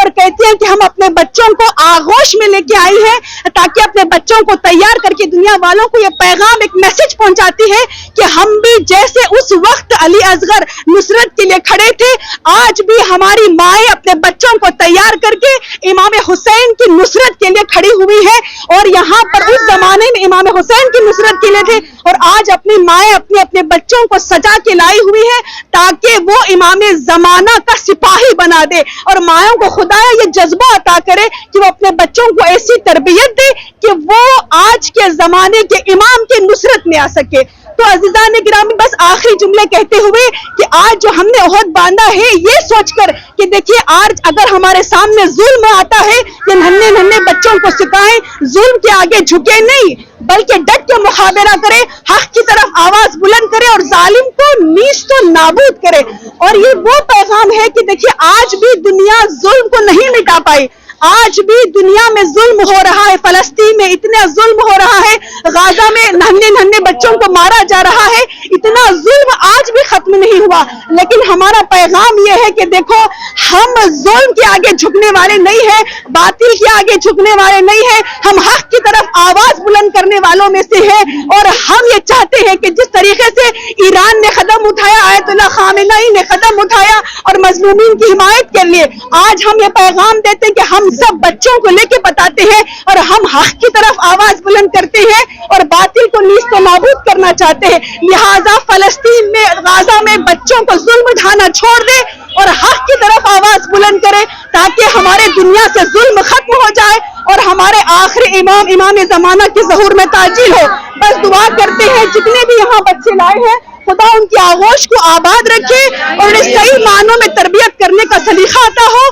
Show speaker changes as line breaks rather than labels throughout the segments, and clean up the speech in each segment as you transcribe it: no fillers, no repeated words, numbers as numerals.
اور کہتی ہیں کہ ہم اپنے بچوں کو آغوش میں لے کے آئی ہیں تاکہ اپنے بچوں کو تیار کر کے دنیا والوں کو یہ پیغام ایک میسج پہنچاتی ہے کہ ہم بھی جیسے اس وقت علی اصغر نصرت کے لیے کھڑے تھے، آج بھی ہماری مائیں اپنے بچوں کو تیار کر کے امام حسین کی نصرت کے لیے کھڑی ہوئی ہے، اور یہاں پر اس زمانے میں امام حسین کی نصرت کے لیے تھے، اور آج اپنی مائیں اپنے بچوں کو سجا کے لائی ہوئی ہے تاکہ وہ امام زمانہ کا سپاہی بنا دے، اور مائوں کو خدایا یہ جذبہ عطا کرے کہ وہ اپنے بچوں کو ایسی تربیت دے کہ وہ آج کے زمانے کے امام کی نصرت میں آ سکے۔ تو عزیزان گرامی، بس آخری جملے کہتے ہوئے کہ آج جو ہم نے عہد باندھا ہے یہ سوچ کر کہ دیکھیے آج اگر ہمارے سامنے ظلم آتا ہے کہ ننھے ننھے بچوں کو سکھائیں ظلم کے آگے جھکے نہیں بلکہ ڈٹ کے مقابلہ کرے، حق کی طرف آواز بلند کرے اور ظالم کو نیست و نابود کرے۔ اور یہ وہ پیغام ہے کہ دیکھیے آج بھی دنیا ظلم کو نہیں مٹا پائی، آج بھی دنیا میں ظلم ہو رہا ہے، فلسطین میں اتنا ظلم ہو رہا ہے، غزہ میں ننھے بچوں کو مارا جا رہا ہے، اتنا ظلم آج بھی ختم نہیں ہوا، لیکن ہمارا پیغام یہ ہے کہ دیکھو ہم ظلم کے آگے جھکنے والے نہیں ہیں، باطل کے آگے جھکنے والے نہیں ہیں، ہم حق کی طرف آواز بلند کرنے والوں میں سے ہیں، اور ہم یہ چاہتے ہیں کہ جس طریقے سے ایران نے قدم اٹھایا، آیت اللہ خامنئی نے قدم اٹھایا اور مظلومین کی حمایت کے لیے، آج ہم یہ پیغام دیتے ہیں کہ ہم سب بچوں کو لے کے بتاتے ہیں اور ہم حق کی طرف آواز بلند کرتے ہیں اور باطل کو نیست و نابود کرنا چاہتے ہیں۔ لہٰذا فلسطین میں غزہ میں بچوں کو ظلم ڈھانا چھوڑ دے اور حق کی طرف آواز بلند کرے تاکہ ہمارے دنیا سے ظلم ختم ہو جائے اور ہمارے آخری امام زمانہ کی ظہور میں تعجیل ہو۔ بس دعا کرتے ہیں جتنے بھی یہاں بچے لائے ہیں خدا ان کی آغوش کو آباد رکھے اور انہیں صحیح معنوں میں تربیت کرنے کا سلیقہ عطا ہو،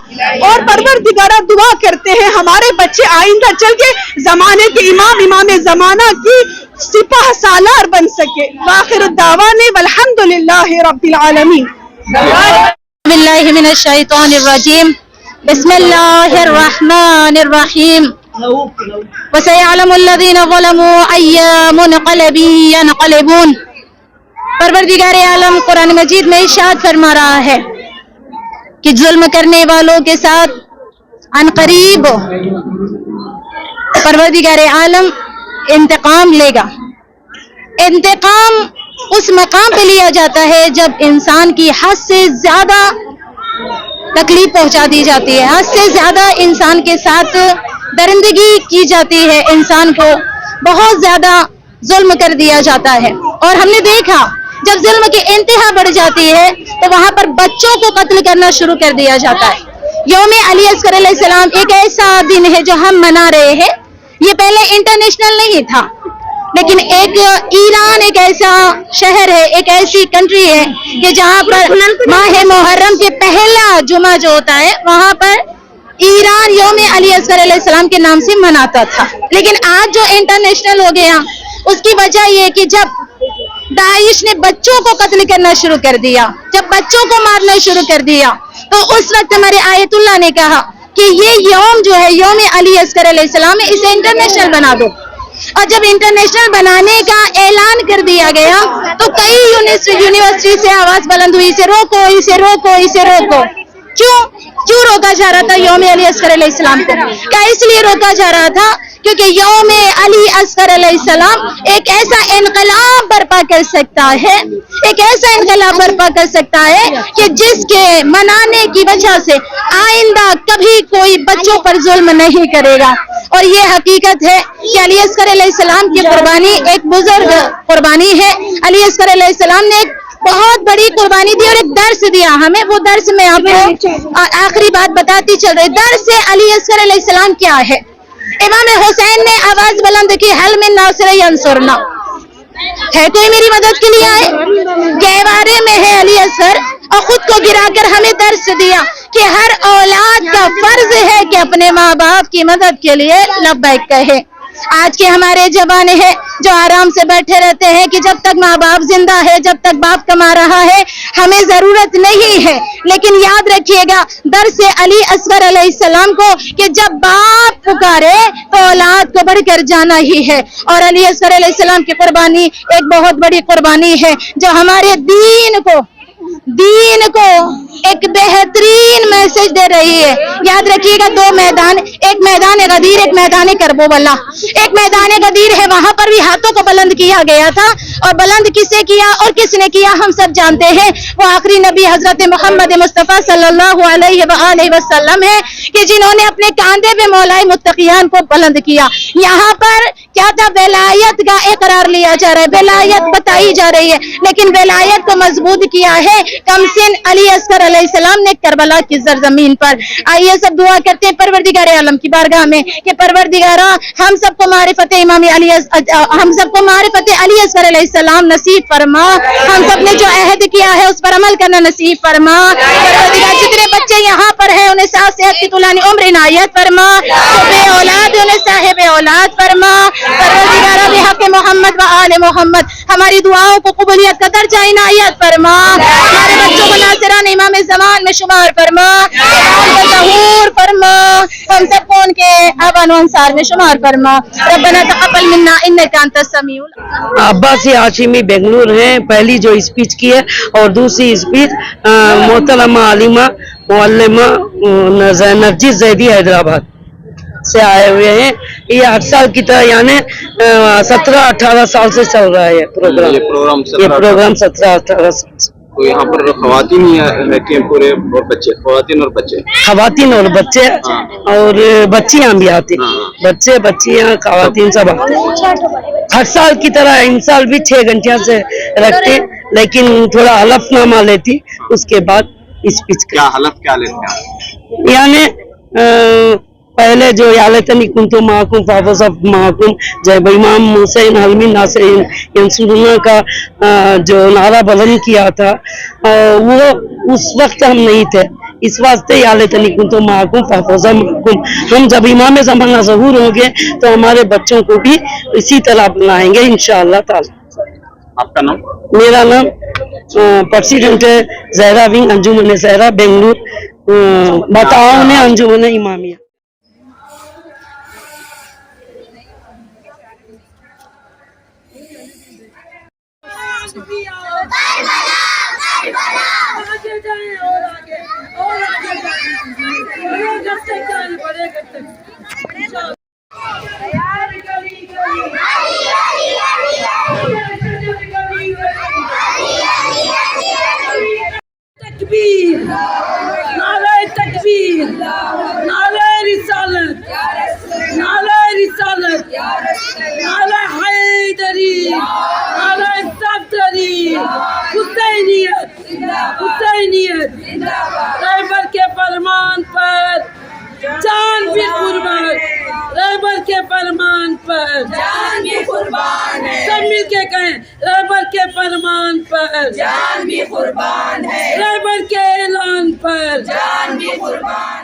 اور پروردگارہ دعا کرتے ہیں ہمارے بچے آئندہ چل کے زمانے کے امام زمانہ کی سپاہ سالار بن سکے۔ وآخر الدعوانا والحمدللہ رب العالمین۔
باللہ من الشیطان الرجیم، بسم اللہ الرحمن الرحیم۔ وسيعلم الذين ظلموا أي منقلب ينقلبون۔ پروردگار عالم قرآن مجید میں ارشاد فرما رہا ہے کہ ظلم کرنے والوں کے ساتھ عنقریب پروردگار عالم انتقام لے گا۔ انتقام اس مقام پہ لیا جاتا ہے جب انسان کی حد سے زیادہ تکلیف پہنچا دی جاتی ہے، حد سے زیادہ انسان کے ساتھ درندگی کی جاتی ہے، انسان کو بہت زیادہ ظلم کر دیا جاتا ہے۔ اور ہم نے دیکھا جب ظلم کی انتہا بڑھ جاتی ہے تو وہاں پر بچوں کو قتل کرنا شروع کر دیا جاتا ہے۔ یوم علی اصغر علیہ السلام ایک ایسا دن ہے جو ہم منا رہے ہیں، یہ پہلے انٹرنیشنل نہیں تھا، لیکن ایران ایک ایسا شہر ہے، ایک ایسی کنٹری ہے کہ جہاں پر ماہ محرم کے پہلا جمعہ جو ہوتا ہے وہاں پر ایران یوم علی اصغر علیہ السلام کے نام سے مناتا تھا، لیکن آج جو انٹرنیشنل ہو گیا اس کی وجہ یہ کہ جب داعش نے بچوں کو قتل کرنا شروع کر دیا، جب بچوں کو مارنا شروع کر دیا، تو اس وقت ہمارے آیت اللہ نے کہا کہ یہ یوم جو ہے یوم علی اصغر علیہ السلام ہے، اسے انٹرنیشنل بنا دو۔ اور جب انٹرنیشنل بنانے کا اعلان کر دیا گیا تو کئی یونیورسٹی سے آواز بلند ہوئی، اسے روکو، اسے روکو، اسے روکو۔ کیوں روکا جا رہا تھا یوم علی اصغر علیہ السلام کو؟ کیا اس لیے روکا جا رہا تھا کیونکہ یوم علی اصغر علیہ السلام ایک ایسا انقلاب برپا کر سکتا ہے، ایک ایسا انقلاب برپا کر سکتا ہے کہ جس کے منانے کی وجہ سے آئندہ کبھی کوئی بچوں پر ظلم نہیں کرے گا۔ اور یہ حقیقت ہے کہ علی اصغر علیہ السلام کی قربانی ایک بزرگ قربانی ہے۔ علی اصغر علیہ السلام نے ایک بہت بڑی قربانی دی اور ایک درس دیا ہمیں، وہ درس میں آپ کو آخری بات بتاتی چل رہی۔ درس علی اصغر علیہ السلام کیا ہے؟ امام حسین نے آواز بلند کی، حل من ناصر ینصرنا، ہے کوئی میری مدد کے لیے آئے؟ گہوارے میں ہے علی اصغر اور خود کو گرا کر ہمیں درس دیا کہ ہر اولاد کا فرض ہے کہ اپنے ماں باپ کی مدد کے لیے لبیک کہے۔ آج کے ہمارے جوان ہیں جو آرام سے بیٹھے رہتے ہیں کہ جب تک ماں باپ زندہ ہے، جب تک باپ کما رہا ہے ہمیں ضرورت نہیں ہے، لیکن یاد رکھیے گا درس علی اصغر علیہ السلام کو کہ جب باپ پکارے تو اولاد کو بڑھ کر جانا ہی ہے۔ اور علی اصغر علیہ السلام کی قربانی ایک بہت بڑی قربانی ہے جو ہمارے دین کو دین کو ایک بہترین میسج دے رہی ہے. یاد رکھیے گا دو میدان, ایک میدان غدیر, ایک میدان کربلا. ایک میدان غدیر ہے, وہاں پر بھی ہاتھوں کو بلند کیا گیا تھا, اور بلند کسے کیا اور کس نے کیا ہم سب جانتے ہیں. وہ آخری نبی حضرت محمد مصطفیٰ صلی اللہ علیہ وآلہ وسلم ہے کہ جنہوں نے اپنے کاندھے پہ مولائے متقیان کو بلند کیا. یہاں پر کیا تھا, ولایت کا اقرار لیا جا رہا ہے, ولایت بتائی جا رہی ہے, لیکن ولایت کو مضبوط کیا ہے کمسن علی اصغر علیہ السلام نے کربلا کی سرزمین پر. آئیے سب دعا کرتے ہیں پروردگار عالم کی بارگاہ میں کہ پروردگارا ہم سب کو معرفت امام علی, ہم سب کو معرفت علی اصغر علیہ السلام نصیب فرما. ہم سب نے جو عہد کیا ہے اس پر عمل کرنا نصیب فرما. پروردگار جتنے بچے یہاں پر ہیں انہیں صحت کی طولانی عمر عنایت فرما, جو بے اولاد انہیں صاحب اولاد فرما. پروردگار بحق محمد و آل محمد ہماری دعاؤں کو قبولیت کا درجہ عنایت فرما. ہمارے بچوں کو ناصران امام زمان میں شمار فرما, ظہور فرما, ہم سب کو ان کے آبان و انصار میں شمار فرما. ربنا تقبل منا انک انت السمیع.
عباسی ہاشمی بنگلور ہیں. پہلی جو اسپیچ کی ہے اور دوسری اسپیچ محترمہ عالمہ معلمہ نرجس زیدی حیدرآباد سے آئے ہوئے ہیں. یہ 8 سال کی طرح یعنی 17-18 سال سے چل رہا ہے یہ پروگرام 17-18 سال سے.
تو یہاں پر خواتین ہی رہتی ہیں پورے, اور بچے, خواتین اور بچے
اور بچیاں بھی آتی ہیں, بچے بچیاں خواتین سب آتے ہیں. ہر سال کی طرح ان سال بھی 6 گھنٹیاں سے رکھتے, لیکن تھوڑا حلف نامہ لیتی, اس کے بعد اسپیچ.
کیا حلف کیا لیتے ہیں؟
یعنی پہلے جو یالتنی کنتم معکم فحفظ معکم جب امام حسین حلمی ناصرین ینصرنا کا جو نعرہ بلند کیا تھا, وہ اس وقت ہم نہیں تھے, اس واسطے یالتنی کنتم معکم فحفظ معکم. ہم جب امام زمانہ ظہور ہوں گے تو ہمارے بچوں کو بھی اسی طرح بنائیں گے انشاءاللہ تعالی.
آپ کا نام؟
میرا نام پریزیڈنٹ زہرا ونگ انجمن زہرا بنگلور, بتاؤں انجمن امامیہ.
تکبیر, نعرہ تکبیر, نعرہ رسالت, نعرہ رسالت, نعرہ حیدری, نعرہ صفدری, حسینیت, حسینیت. رہبر کے فرمان پر جان بھی قربان, رہبر کے فرمان پر جان بھی قربان ہے. سب مل کے کہیں رہبر کے فرمان پر جان بھی قربان ہے, رہبر کے اعلان پر جان بھی قربان.